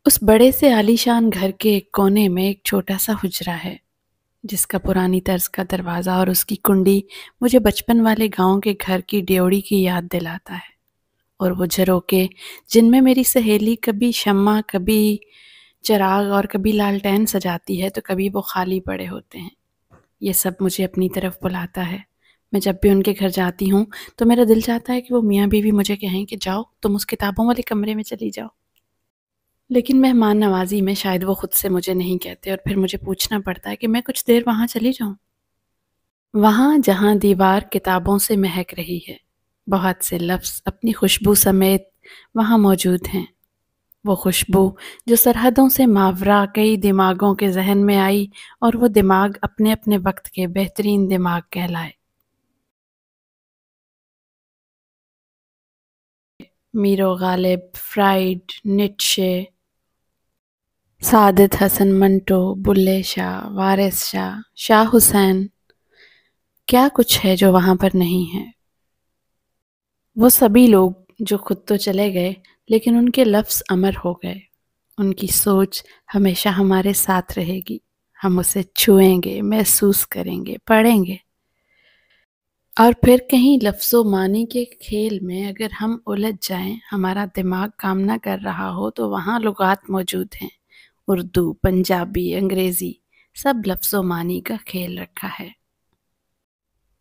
उस बड़े से आलीशान घर के एक कोने में एक छोटा सा हुजरा है जिसका पुरानी तर्ज का दरवाज़ा और उसकी कुंडी मुझे बचपन वाले गांव के घर की ड्योढ़ी की याद दिलाता है। और वो झरोके जिनमें मेरी सहेली कभी शम्मा, कभी चिराग और कभी लालटेन सजाती है तो कभी वो खाली पड़े होते हैं। ये सब मुझे अपनी तरफ बुलाता है। मैं जब भी उनके घर जाती हूँ तो मेरा दिल चाहता है कि वो मियाँ बीवी मुझे कहें कि जाओ तुम उस किताबों वाले कमरे में चली जाओ, लेकिन मेहमान नवाजी में शायद वो खुद से मुझे नहीं कहते और फिर मुझे पूछना पड़ता है कि मैं कुछ देर वहाँ चली जाऊँ, वहाँ जहाँ दीवार किताबों से महक रही है। बहुत से लफ्ज़ अपनी खुशबू समेत वहाँ मौजूद हैं। वो खुशबू जो सरहदों से मावरा कई दिमागों के जहन में आई और वो दिमाग अपने अपने वक्त के बेहतरीन दिमाग कहलाए। मीरो गालिब, फ्राइड, नीत्शे, सादित हसन मंटो, बुल्ले शाह, वारिस शाह, शाह हुसैन, क्या कुछ है जो वहाँ पर नहीं है। वो सभी लोग जो खुद तो चले गए लेकिन उनके लफ्ज़ अमर हो गए। उनकी सोच हमेशा हमारे साथ रहेगी। हम उसे छुएंगे, महसूस करेंगे, पढ़ेंगे। और फिर कहीं लफ्ज़ों मानी के खेल में अगर हम उलझ जाएं, हमारा दिमाग काम ना कर रहा हो तो वहाँ लुगात मौजूद हैं। उर्दू, पंजाबी, अंग्रेज़ी, सब लफ्ज़ों मानी का खेल रखा है।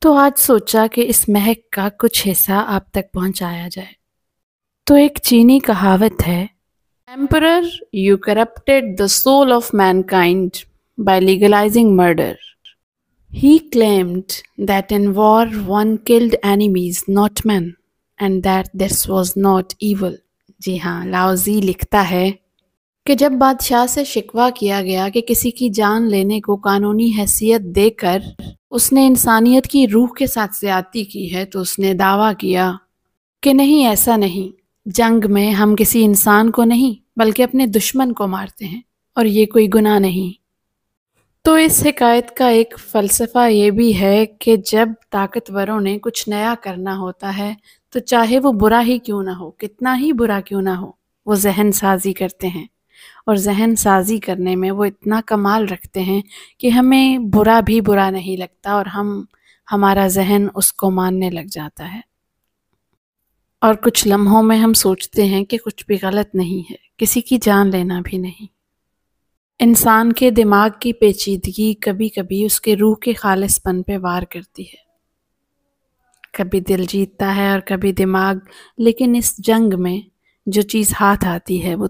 तो आज सोचा कि इस महक का कुछ हिस्सा आप तक पहुंचाया जाए। तो एक चीनी कहावत है, Emperor, you corrupted the soul of mankind by legalizing murder. He claimed that in war one killed enemies, not men, and that this was not evil. जी हाँ, लाओजी लिखता है कि जब बादशाह से शिकवा किया गया कि किसी की जान लेने को कानूनी हैसियत देकर उसने इंसानियत की रूह के साथ ज़्यादती की है, तो उसने दावा किया कि नहीं, ऐसा नहीं, जंग में हम किसी इंसान को नहीं बल्कि अपने दुश्मन को मारते हैं और ये कोई गुनाह नहीं। तो इस हिकायत का एक फ़लसफ़ा ये भी है कि जब ताकतवरों ने कुछ नया करना होता है तो चाहे वो बुरा ही क्यों ना हो, कितना ही बुरा क्यों ना हो, वो जहन साजी करते हैं। और जहन साजी करने में वो इतना कमाल रखते हैं कि हमें बुरा भी बुरा नहीं लगता और हमारा जहन उसको मानने लग जाता है। और कुछ लम्हों में हम सोचते हैं कि कुछ भी गलत नहीं है, किसी की जान लेना भी नहीं। इंसान के दिमाग की पेचीदगी कभी कभी उसके रूह के खालिसपन पे वार करती है। कभी दिल जीतता है और कभी दिमाग, लेकिन इस जंग में जो चीज़ हाथ आती है वो